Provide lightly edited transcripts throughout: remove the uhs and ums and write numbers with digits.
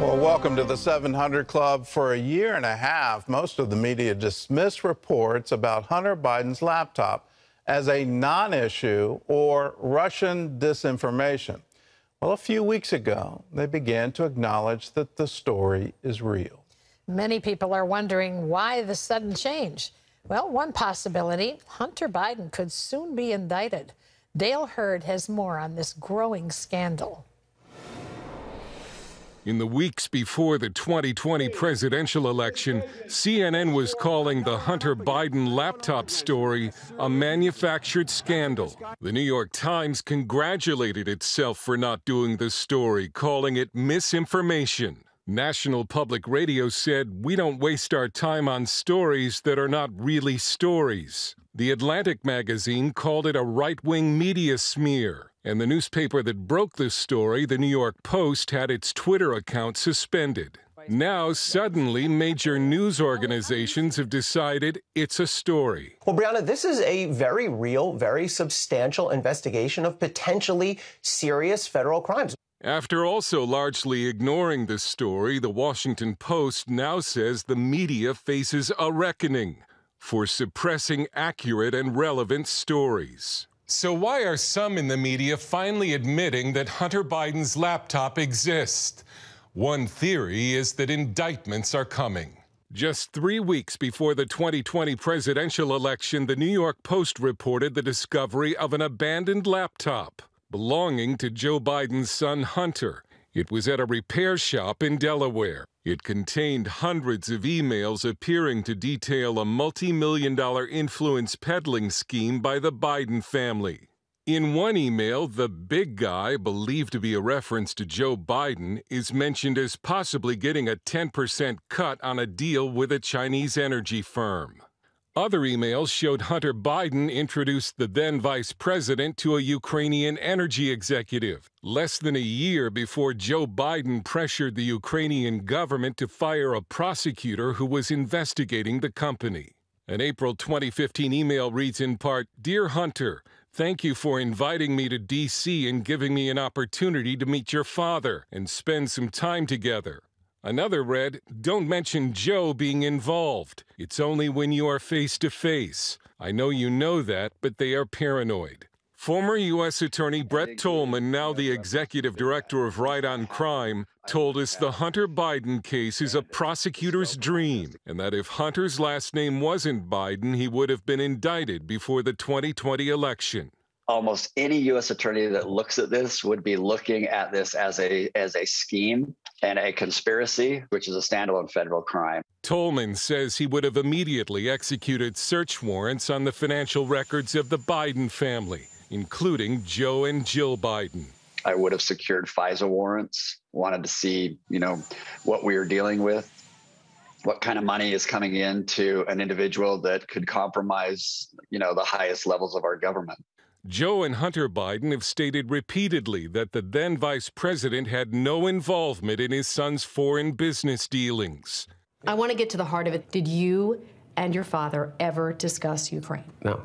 Well, welcome to the 700 Club. For a year and a half, most of the media dismissed reports about Hunter Biden's laptop as a non-issue or Russian disinformation. Well, a few weeks ago, they began to acknowledge that the story is real. Many people are wondering why the sudden change. Well, one possibility, Hunter Biden could soon be indicted. Dale Hurd has more on this growing scandal. In the weeks before the 2020 presidential election, CNN was calling the Hunter Biden laptop story a manufactured scandal. The New York Times congratulated itself for not doing the story, calling it misinformation. National Public Radio said, "We don't waste our time on stories that are not really stories." The Atlantic magazine called it a right-wing media smear. And the newspaper that broke this story, the New York Post, had its Twitter account suspended. Now, suddenly, major news organizations have decided it's a story. Well, Brianna, this is a very real, very substantial investigation of potentially serious federal crimes. After also largely ignoring the story, the Washington Post now says the media faces a reckoning for suppressing accurate and relevant stories. So why are some in the media finally admitting that Hunter Biden's laptop exists? One theory is that indictments are coming. Just 3 weeks before the 2020 presidential election, the New York Post reported the discovery of an abandoned laptop belonging to Joe Biden's son Hunter. It was at a repair shop in Delaware. It contained hundreds of emails appearing to detail a multi-million-dollar influence peddling scheme by the Biden family. In one email, the big guy, believed to be a reference to Joe Biden, is mentioned as possibly getting a 10% cut on a deal with a Chinese energy firm. Other emails showed Hunter Biden introduced the then vice president to a Ukrainian energy executive, less than a year before Joe Biden pressured the Ukrainian government to fire a prosecutor who was investigating the company. An April 2015 email reads in part, "Dear Hunter, thank you for inviting me to D.C. and giving me an opportunity to meet your father and spend some time together." Another read, "Don't mention Joe being involved. It's only when you are face to face. I know you know that, but they are paranoid." Former U.S. Attorney Brett Tolman, now the executive director of Right on Crime, told us the Hunter Biden case is a prosecutor's dream, and that if Hunter's last name wasn't Biden, he would have been indicted before the 2020 election. Almost any U.S. attorney that looks at this would be looking at this as a scheme and a conspiracy, which is a standalone federal crime. Tolman says he would have immediately executed search warrants on the financial records of the Biden family, including Joe and Jill Biden. I would have secured FISA warrants, wanted to see, what we were dealing with, what kind of money is coming in to an individual that could compromise, the highest levels of our government. Joe and Hunter Biden have stated repeatedly that the then vice president had no involvement in his son's foreign business dealings. I want to get to the heart of it. Did you and your father ever discuss Ukraine? No.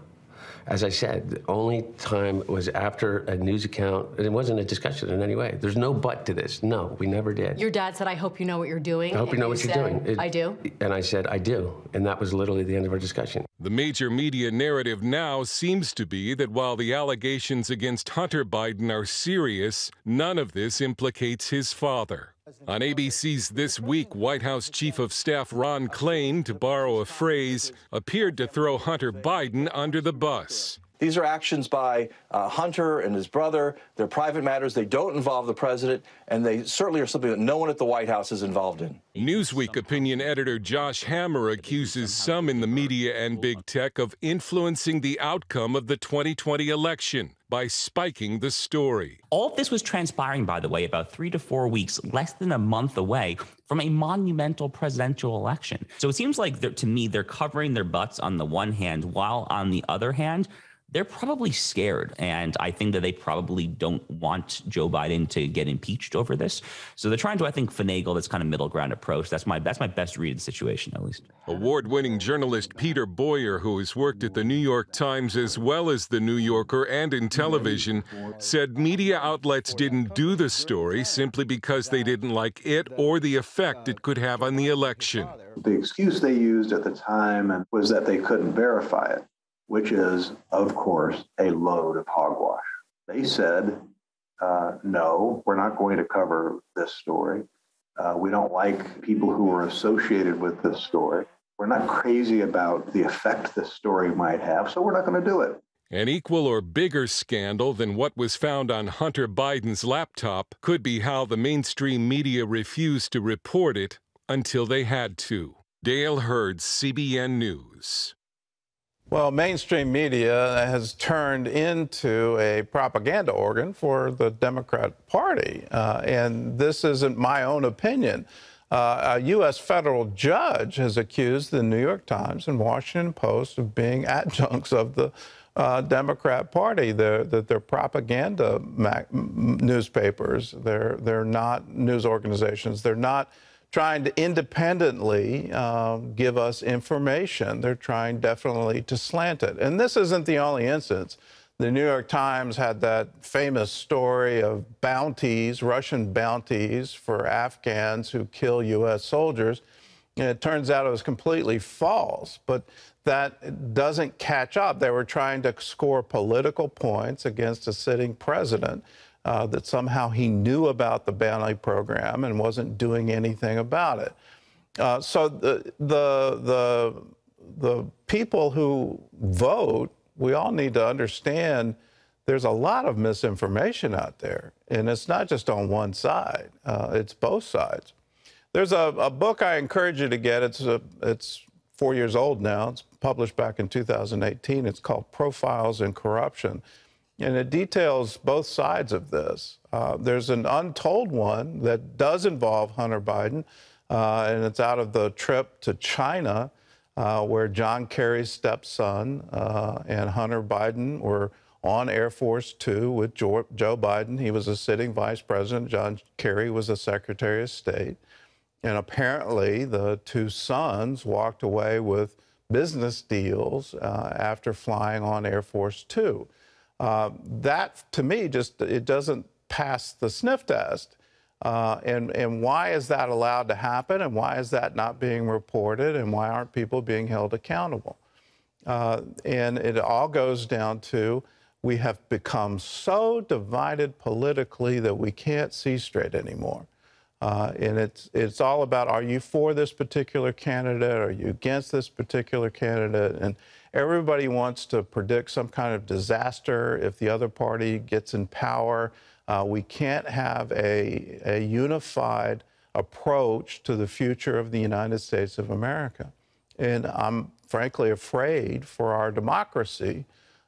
As I said, the only time was after a news account, and it wasn't a discussion in any way. There's no but to this. No, we never did. Your dad said, "I hope you know what you're doing." I hope you know what you're doing. I do. And I said, I do. And that was literally the end of our discussion. The major media narrative now seems to be that while the allegations against Hunter Biden are serious, none of this implicates his father. On ABC's This Week, White House Chief of Staff Ron Klain, to borrow a phrase, appeared to throw Hunter Biden under the bus. These are actions by Hunter and his brother. They're private matters. They don't involve the president, and they certainly are something that no one at the White House is involved in. Newsweek opinion editor Josh Hammer accuses some in the media and big tech of influencing the outcome of the 2020 election by spiking the story. All of this was transpiring, by the way, about 3 to 4 weeks, less than a month away from a monumental presidential election. So it seems like, to me, they're covering their butts on the one hand, while on the other hand, they're probably scared. And I think that they probably don't want Joe Biden to get impeached over this. So they're trying to, I think, finagle this kind of middle ground approach. That's my best read of the situation, at least. Award-winning journalist Peter Boyer, who has worked at the New York Times as well as the New Yorker and in television, said media outlets didn't do the story simply because they didn't like it or the effect it could have on the election. The excuse they used at the time was that they couldn't verify it, which is, of course, a load of hogwash. They said, no, we're not going to cover this story. We don't like people who are associated with this story. We're not crazy about the effect this story might have, so we're not going to do it. An equal or bigger scandal than what was found on Hunter Biden's laptop could be how the mainstream media refused to report it until they had to. Dale Hurd, CBN News. Well, mainstream media has turned into a propaganda organ for the Democrat Party. And this isn't my own opinion. A U.S. federal judge has accused the New York Times and Washington Post of being adjuncts of the Democrat Party. They're propaganda newspapers. They're not news organizations. They're not trying to independently give us information. They're trying definitely to slant it. And this isn't the only instance. The New York Times had that famous story of bounties, Russian bounties for Afghans who kill U.S. soldiers. And it turns out it was completely false, but that doesn't catch up. They were trying to score political points against a sitting president. That somehow he knew about the bounty program and wasn't doing anything about it. So the people who vote, we all need to understand there's a lot of misinformation out there, and it's not just on one side. It's both sides. There's a book I encourage you to get. It's 4 years old now. It's published back in 2018. It's called Profiles in Corruption. And it details both sides of this. There's an untold one that does involve Hunter Biden, and it's out of the trip to China, where John Kerry's stepson and Hunter Biden were on Air Force Two with Joe Biden. He was a sitting vice president. John Kerry was a Secretary of State. And apparently the two sons walked away with business deals after flying on Air Force Two. That, to me, it doesn't pass the sniff test. And why is that allowed to happen? And why is that not being reported? And why aren't people being held accountable? And it all goes down to we have become so divided politically that we can't see straight anymore. And it's all about, are you for this particular candidate? Are you against this particular candidate? And everybody wants to predict some kind of disaster if the other party gets in power. We can't have a unified approach to the future of the United States of America. And I'm frankly afraid for our democracy.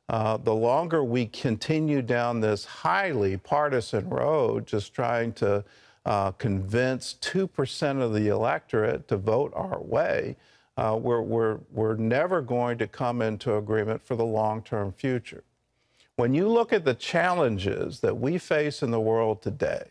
The longer we continue down this highly partisan road, just trying to convince 2% of the electorate to vote our way, we're never going to come into agreement for the long-term future. When you look at the challenges that we face in the world today,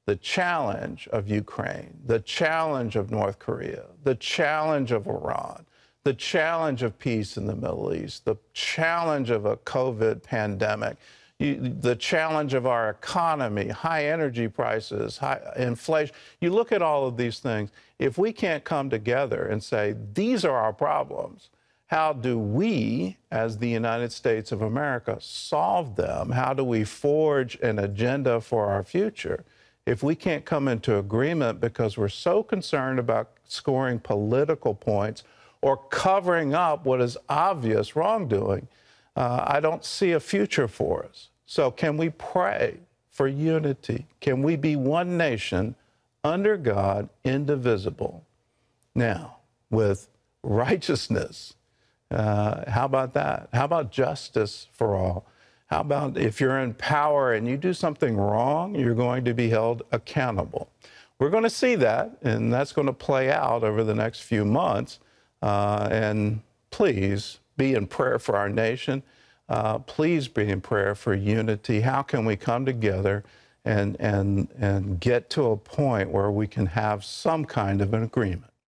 the challenge of Ukraine, the challenge of North Korea, the challenge of Iran, the challenge of peace in the Middle East, the challenge of a COVID pandemic, the challenge of our economy, high energy prices, high inflation. You look at all of these things. If we can't come together and say, these are our problems, how do we, as the United States of America, solve them? How do we forge an agenda for our future? If we can't come into agreement because we're so concerned about scoring political points or covering up what is obvious wrongdoing, I don't see a future for us. So can we pray for unity? Can we be one nation under God, indivisible? Now, with righteousness, how about that? How about justice for all? How about if you're in power and you do something wrong, you're going to be held accountable? We're going to see that, and that's going to play out over the next few months. And please be in prayer for our nation. Please be in prayer for unity. How can we come together and get to a point where we can have some kind of an agreement?